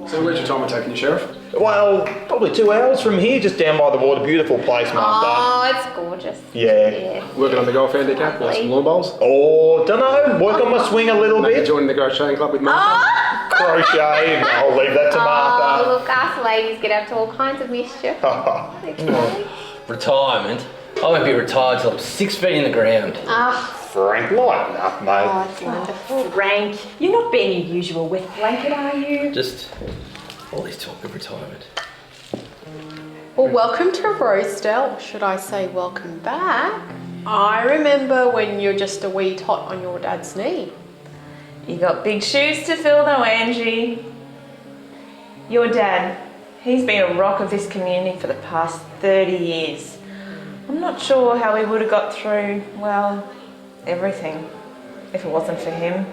So where's your time of taking you, Sheriff? Well, probably 2 hours from here, just down by the water. Beautiful place, Mum. Oh, it's gorgeous. Yeah. Working on the golf handicap, like some lawn bowls? Oh, don't know. Work on my swing a little Maybe bit. joining the crocheting club with Martha? Crochet. I'll leave that to Martha. Oh, look, us ladies get up to all kinds of mischief. Okay. Retirement? I won't be retired till I'm 6 feet in the ground. Frank, lighten up, mate. Oh, it's wonderful. Frank, you're not being your usual wet blanket, are you? Just all this talk of retirement. Well, welcome to Rosedale. Should I say welcome back? I remember when you're just a wee tot on your dad's knee. You got big shoes to fill though, Angie. Your dad, he's been a rock of this community for the past 30 years. I'm not sure how we would have got through, well, everything, if it wasn't for him.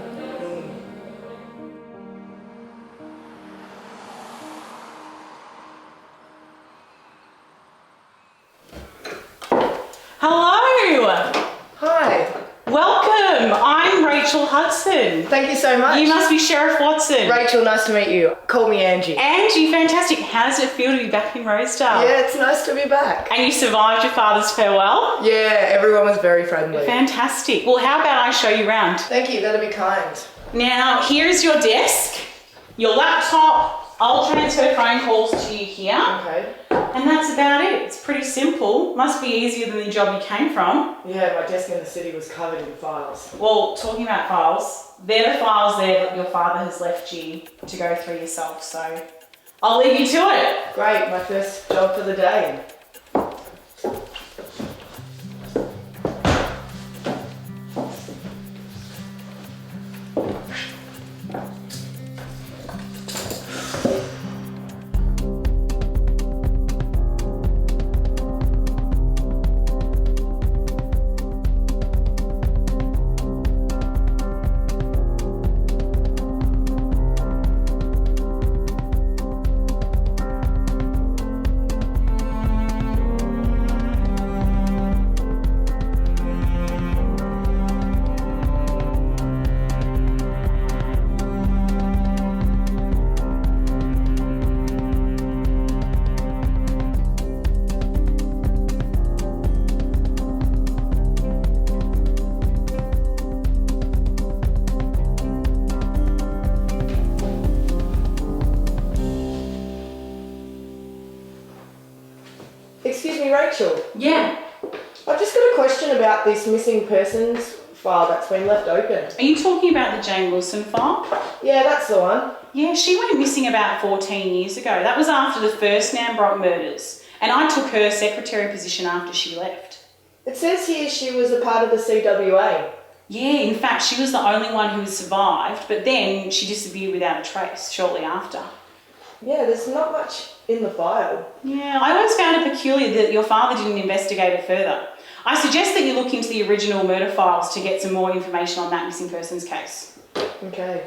Hello! Hi. Welcome! I'm Rachel Hudson. Thank you so much. You must be Sheriff Watson. Rachel, nice to meet you. Call me Angie. Angie, fantastic. How does it feel to be back in Rosedale? Yeah, it's nice to be back. And you survived your father's farewell? Yeah, everyone was very friendly. Fantastic. Well, how about I show you around? Thank you, that'd be kind. Now, here's your desk, your laptop. I'll transfer phone calls to you here. Okay. And that's about it. It's pretty simple. Must be easier than the job you came from. Yeah, my desk in the city was covered in files. Well, talking about files, they're the files there that your father has left you to go through yourself, so I'll leave you to it. Great, my first job for the day. Excuse me, Rachel. Yeah. I've just got a question about this missing persons file that's been left open. Are you talking about the Jane Wilson file? Yeah, that's the one. Yeah, she went missing about 14 years ago. That was after the first Nambrok murders. And I took her secretary position after she left. It says here she was a part of the CWA. Yeah, in fact, she was the only one who survived, but then she disappeared without a trace shortly after. Yeah, there's not much in the file. Yeah, I always found it peculiar that your father didn't investigate it further. I suggest that you look into the original murder files to get some more information on that missing persons case. Okay.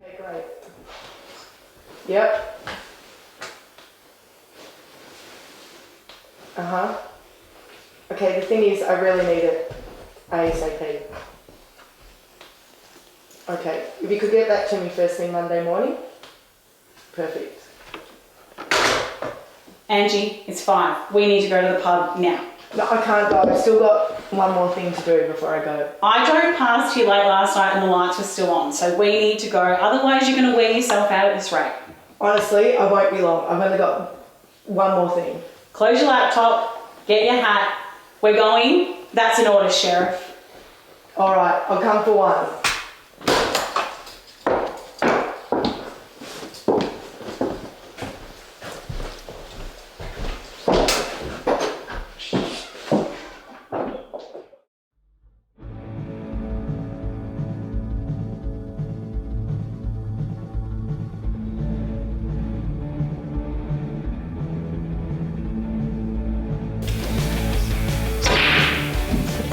Okay, great. Yep. Uh-huh. Okay, the thing is, I really need it ASAP. Okay, if you could get that to me first thing Monday morning. Perfect. Angie, it's 5. We need to go to the pub now. No, I can't go. I've still got one more thing to do before I go. I drove past here late last night and the lights were still on, so we need to go. Otherwise, you're going to wear yourself out at this rate. Honestly, I won't be long. I've only got one more thing. Close your laptop, get your hat. We're going. That's an order, Sheriff. All right, I'll come for one.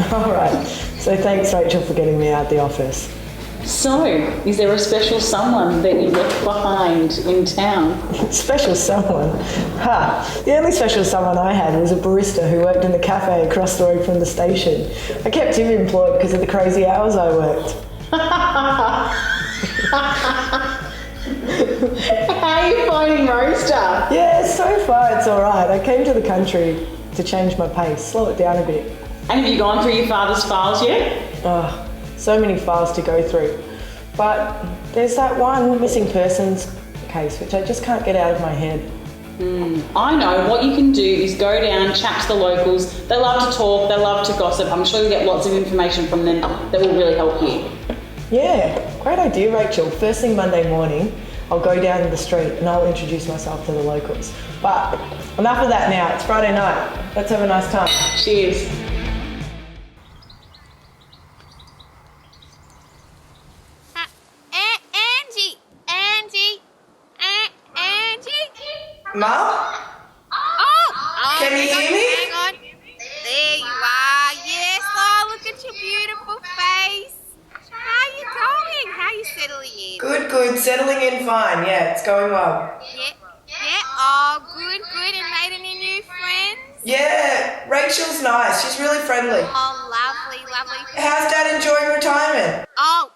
All right, so thanks Rachel for getting me out of the office. So, is there a special someone that you left behind in town? Special someone? Ha! The only special someone I had was a barista who worked in the cafe across the road from the station. I kept him employed because of the crazy hours I worked. How are you finding Roaster? Yeah, so far it's all right. I came to the country to change my pace, slow it down a bit. And have you gone through your father's files yet? Oh, so many files to go through. But there's that one missing persons case which I just can't get out of my head. I know. What you can do is go down, chat to the locals. They love to talk, they love to gossip. I'm sure you'll get lots of information from them that will really help you. Yeah, great idea, Rachel. First thing Monday morning, I'll go down to the street and I'll introduce myself to the locals. But enough of that now. It's Friday night. Let's have a nice time. Cheers. Mum? Can you hear me? Hang on. There you are. Yes. Oh, look at your beautiful face. How you going? How you settling in? Good, good. Settling in fine. Yeah, it's going well. Yeah. Oh, good. And made any new friends? Yeah, Rachel's nice. She's really friendly. Oh, lovely. How's Dad enjoying retirement? Oh,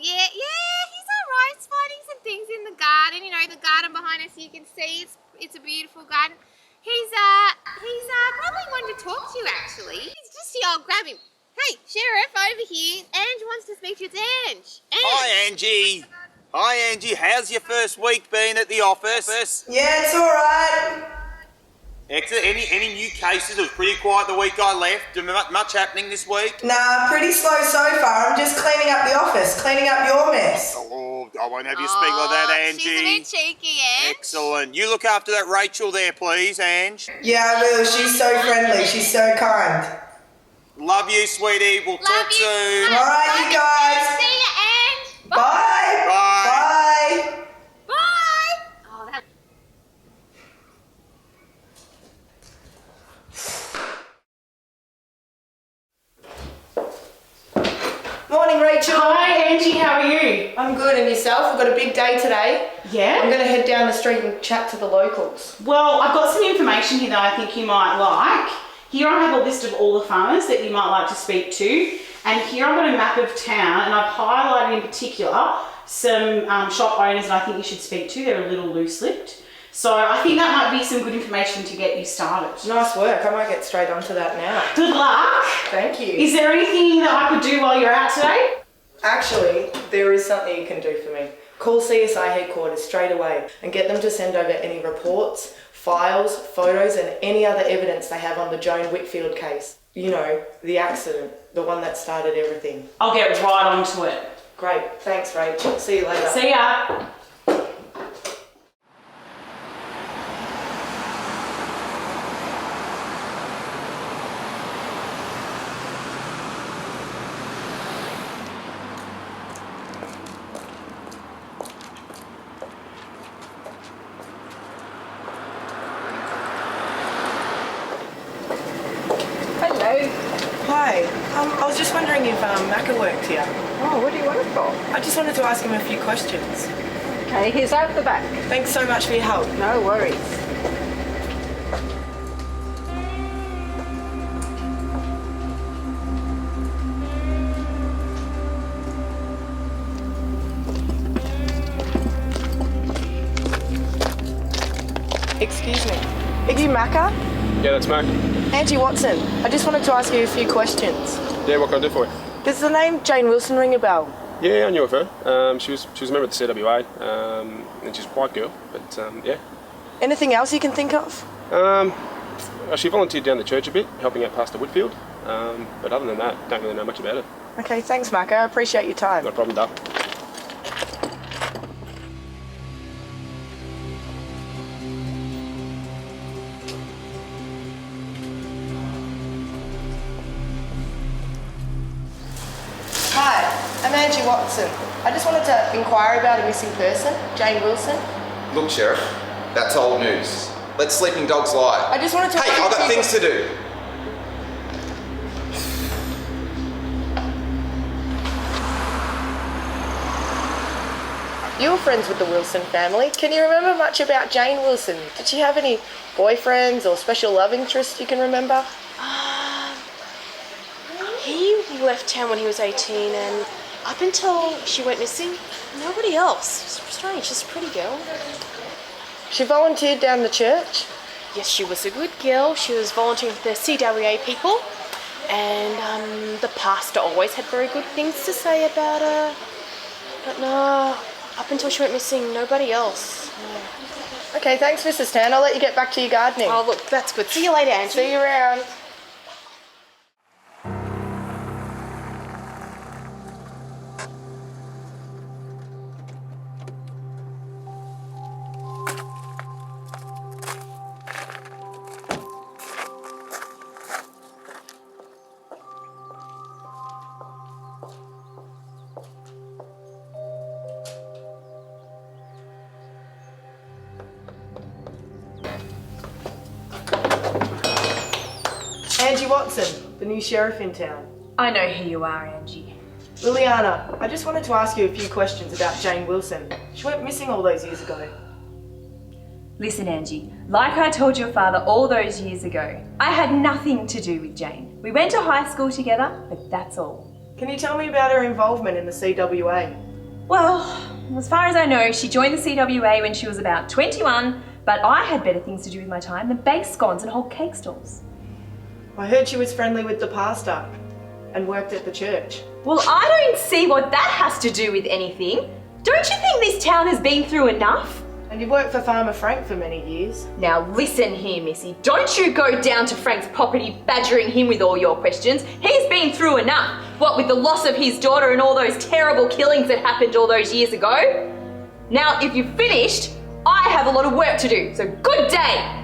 yeah. He's all right. He's finding some things in the garden. You know, the garden behind us. You can see it's a beautiful garden. He's probably wanting to talk to you actually. He's just here. I'll grab him. Hey, Sheriff, over here. Ange wants to speak to you. It's Ange. Hi, Angie. Hi Angie, how's your first week been at the office? Yeah, it's alright. Excellent. Any new cases? It was pretty quiet the week I left. Much happening this week? Nah, pretty slow so far. I'm just cleaning up the office, cleaning up your mess. Oh, I won't have you speak like that, Angie. She's a bit cheeky, Ange. Excellent. You look after that Rachel there, please, Ange. Yeah, I will. She's so friendly. She's so kind. Love you, sweetie. We'll talk soon. All right, you guys. See you, Ange. Bye. Bye. Bye. Oh, that... Morning, Rachel. Hi Angie, how are you? I'm good, and yourself? We've got a big day today. Yeah? I'm going to head down the street and chat to the locals. Well, I've got some information here that I think you might like. Here I have a list of all the farmers that you might like to speak to. And here I've got a map of town, and I've highlighted in particular some shop owners that I think you should speak to. They're a little loose-lipped. So I think that might be some good information to get you started. Nice work. I might get straight onto that now. Good luck. Thank you. Is there anything that I could do while you're out today? Actually, there is something you can do for me. Call CSI headquarters straight away and get them to send over any reports, files, photos and any other evidence they have on the Joan Whitfield case. You know, the accident, the one that started everything. I'll get right onto it. Great. Thanks, Rachel. See you later. See ya. Hi. I was just wondering if Macca worked here. Oh, what do you want it for? I just wanted to ask him a few questions. Okay, he's out the back. Thanks so much for your help. No worries. Excuse me. Are you Macca? Yeah, that's Mac. Angie Watson. I just wanted to ask you a few questions. Yeah, what can I do for you? Does the name Jane Wilson ring a bell? Yeah, I knew of her. She was a member of the CWA, and she's a white girl, but yeah. Anything else you can think of? She volunteered down the church a bit, helping out Pastor Whitfield, but other than that, don't really know much about her. Okay, thanks, Macca. I appreciate your time. No problem, Duff. Hi, I'm Angie Watson. I just wanted to inquire about a missing person, Jane Wilson. Look, Sheriff, that's old news. Let sleeping dogs lie. I just wanted to... Hey, I've got things to do. You were friends with the Wilson family. Can you remember much about Jane Wilson? Did she have any boyfriends or special love interests you can remember? He left town when he was 18 and up until she went missing, nobody else. It's strange, just a pretty girl. She volunteered down the church? Yes, she was a good girl. She was volunteering for the CWA people and the pastor always had very good things to say about her. But no, up until she went missing, nobody else. No. Okay, thanks, Mrs. Tan. I'll let you get back to your gardening. Oh, look, that's good. See you later, Angie. See you around. Angie Watson, the new sheriff in town. I know who you are, Angie. Liliana, I just wanted to ask you a few questions about Jane Wilson. She went missing all those years ago. Listen, Angie, like I told your father all those years ago, I had nothing to do with Jane. We went to high school together, but that's all. Can you tell me about her involvement in the CWA? Well, as far as I know, she joined the CWA when she was about 21, but I had better things to do with my time than bake scones and hold cake stalls. I heard she was friendly with the pastor and worked at the church. Well, I don't see what that has to do with anything. Don't you think this town has been through enough? And you worked for Farmer Frank for many years. Now listen here, Missy. Don't you go down to Frank's property badgering him with all your questions. He's been through enough. What with the loss of his daughter and all those terrible killings that happened all those years ago. Now, if you've finished, I have a lot of work to do, so good day!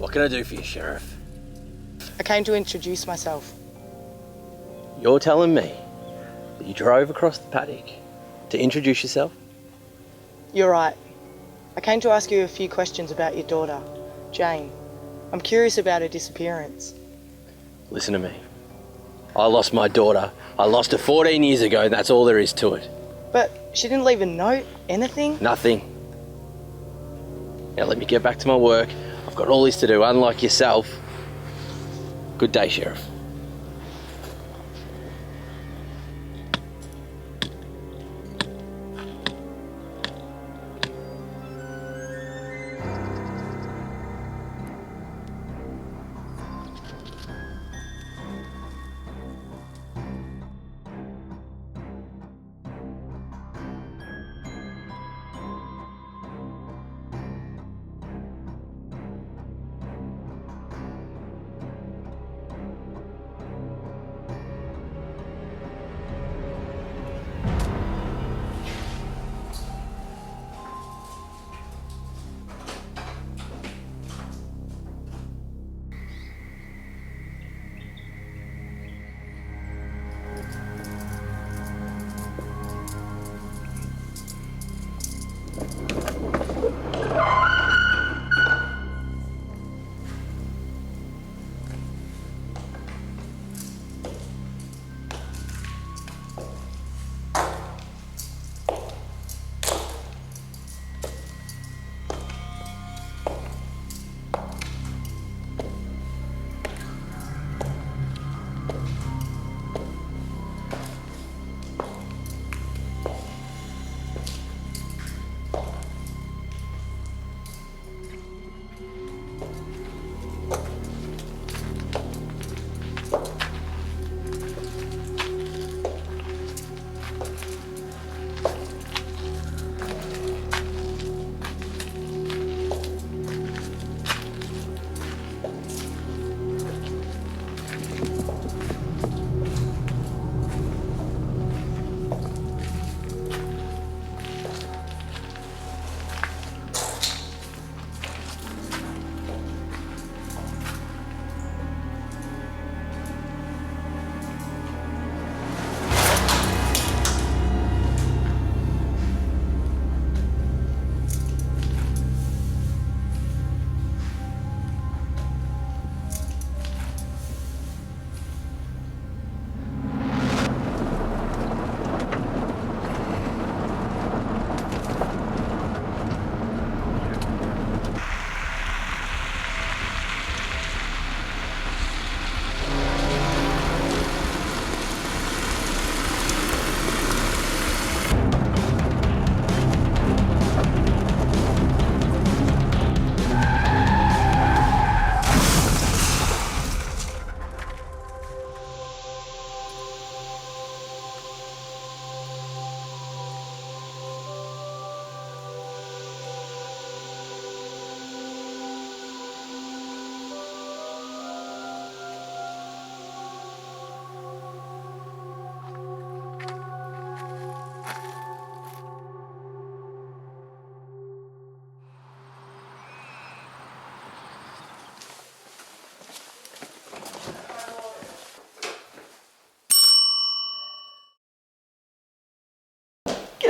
What can I do for you, Sheriff? I came to introduce myself. You're telling me that you drove across the paddock to introduce yourself? You're right. I came to ask you a few questions about your daughter, Jane. I'm curious about her disappearance. Listen to me. I lost my daughter. I lost her 14 years ago, and that's all there is to it. But she didn't leave a note, anything? Nothing. Now let me get back to my work. I've got all this to do, unlike yourself. Good day, Sheriff.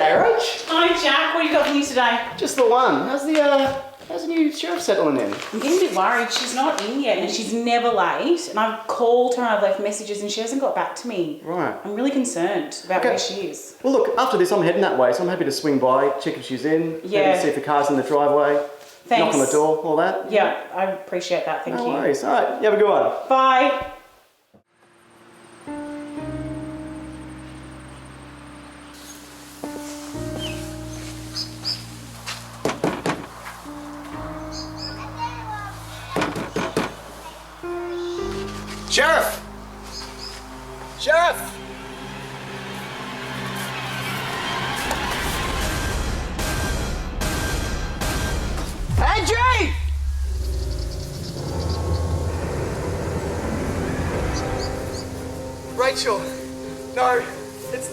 G'day, Rach. Hi, Jack. What have you got for me today? Just the one. How's the new sheriff settling in? I'm getting a bit worried. She's not in yet, and she's never late. And I've called her and I've left messages, and she hasn't got back to me. Right. I'm really concerned about where she is. Well, look, after this, I'm heading that way, so I'm happy to swing by, check if she's in, Yeah. maybe see if the car's in the driveway, Thanks. knock on the door, all that. Yeah, I appreciate that. Thank No you. worries. All right, you have a good one. Bye. Sheriff! Sheriff! Angie! Rachel, no, it's...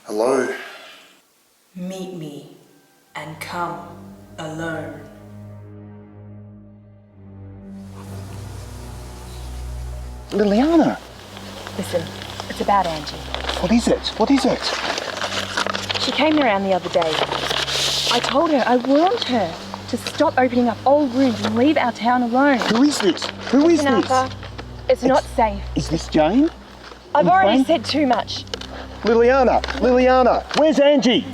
Hello? Meet me and come alone. Liliana! Listen, it's about Angie. What is it? What is it? She came around the other day. I told her, I warned her to stop opening up old wounds and leave our town alone. Who is this? Who is Listen, this? Arthur, it's not safe. Is this Jane? I've You already fine? said too much. Liliana! Liliana! Where's Angie?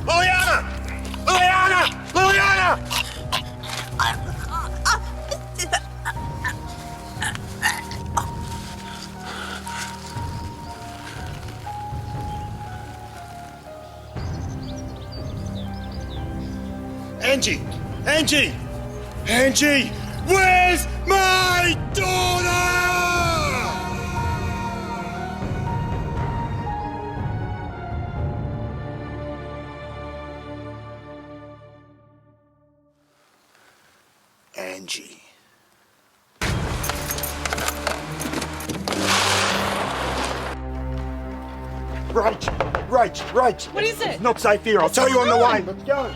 Liliana! Liliana! Liliana! Angie! Angie! Angie! Where's my daughter? Angie. Rach! What is it? It's not safe here. I'll tell you on the way. Let's go.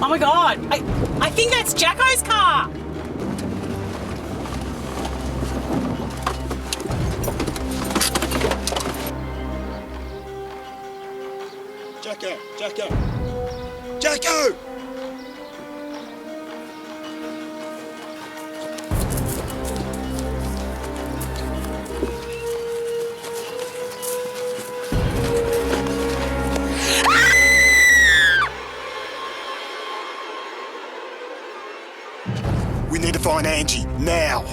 Oh my God. I think that's Jacko's car. Jacko! We need to find Angie now.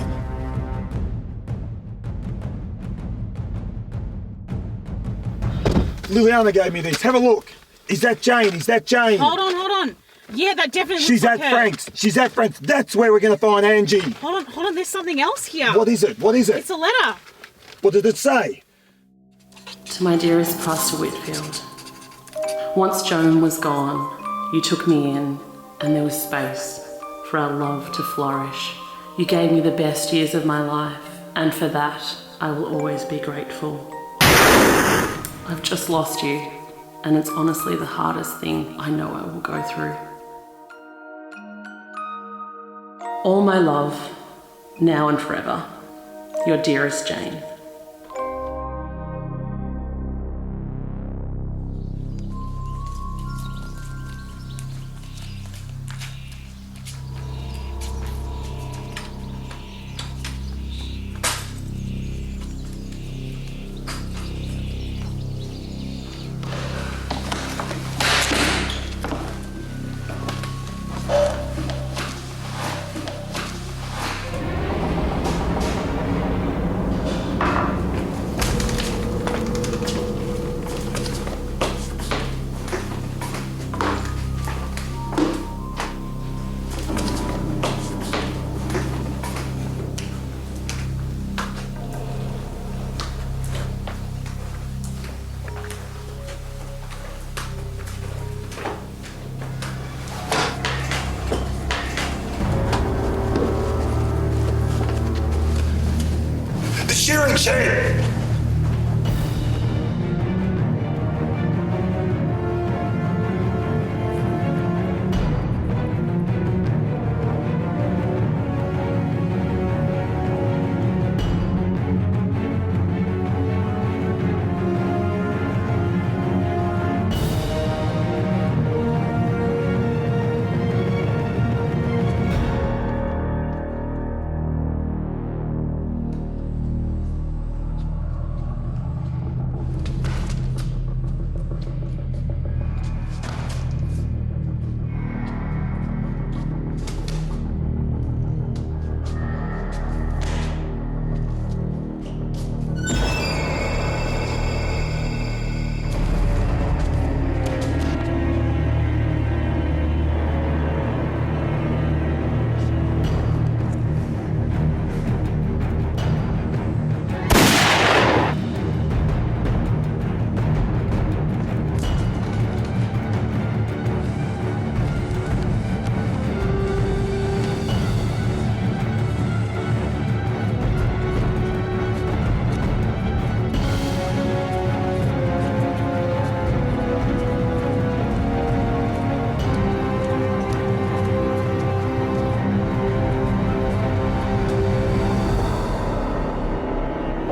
Liliana gave me this. Have a look. Is that Jane? Is that Jane? Hold on. Yeah, that definitely She's looks at like her. Frank's. She's at Frank's. That's where we're going to find Angie. Hold on, there's something else here. What is it? What is it? It's a letter. What did it say? To my dearest Pastor Whitfield, once Joan was gone, you took me in and there was space for our love to flourish. You gave me the best years of my life, and for that, I will always be grateful. I've just lost you, and it's honestly the hardest thing I know I will go through. All my love, now and forever, your dearest Jane. The shearing shed!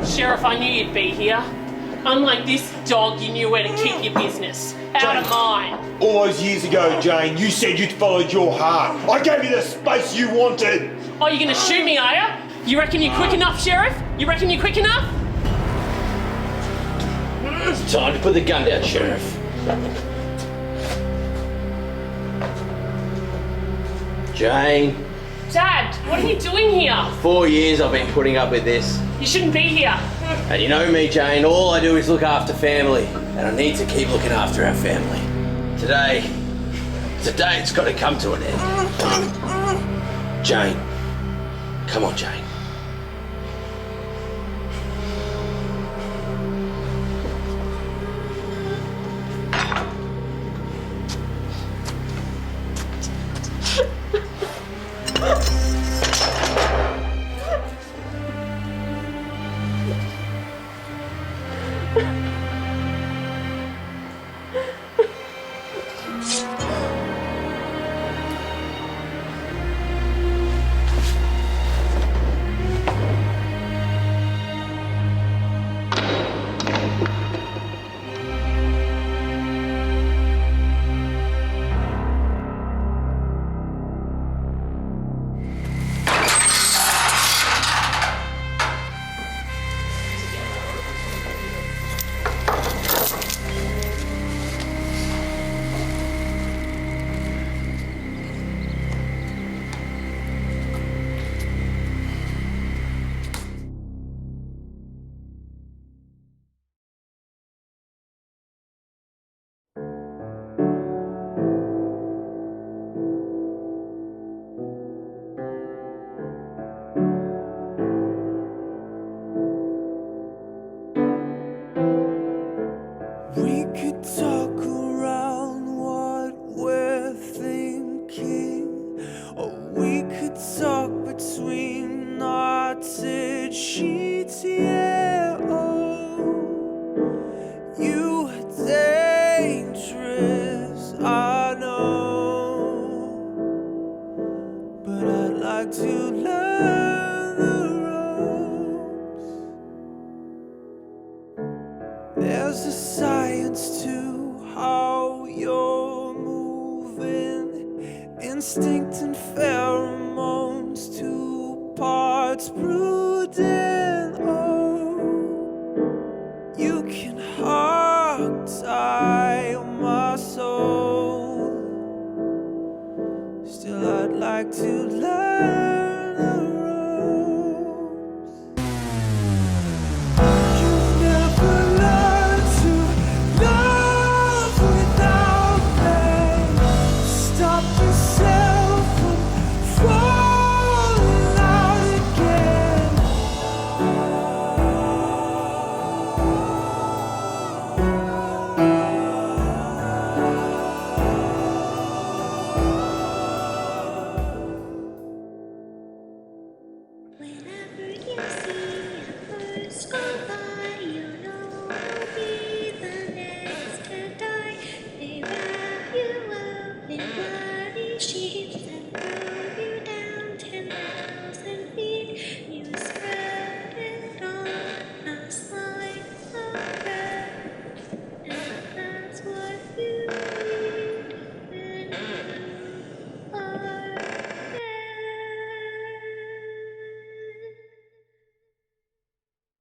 Sheriff, I knew you'd be here. Unlike this dog, you knew where to keep your business. Out of mine. All those years ago, Jane, you said you'd followed your heart. I gave you the space you wanted. Oh, you're gonna shoot me, are ya? You reckon you're quick enough, Sheriff? You reckon you're quick enough? It's time to put the gun down, Sheriff. Jane, Dad, what are you doing here? 4 years I've been putting up with this. You shouldn't be here. And you know me, Jane, all I do is look after family. And I need to keep looking after our family. Today it's got to come to an end. Jane, come on, Jane. yeah, oh, you are dangerous, I know, but I'd like to learn the ropes. There's a science to how you're moving, instinct and pheromones, two parts brooding. Oh, you can hog tie my soul. Still, I'd like to learn the ropes. You've never learned to love without pain. Stop yourself from falling out again. Whenever you see a first go by,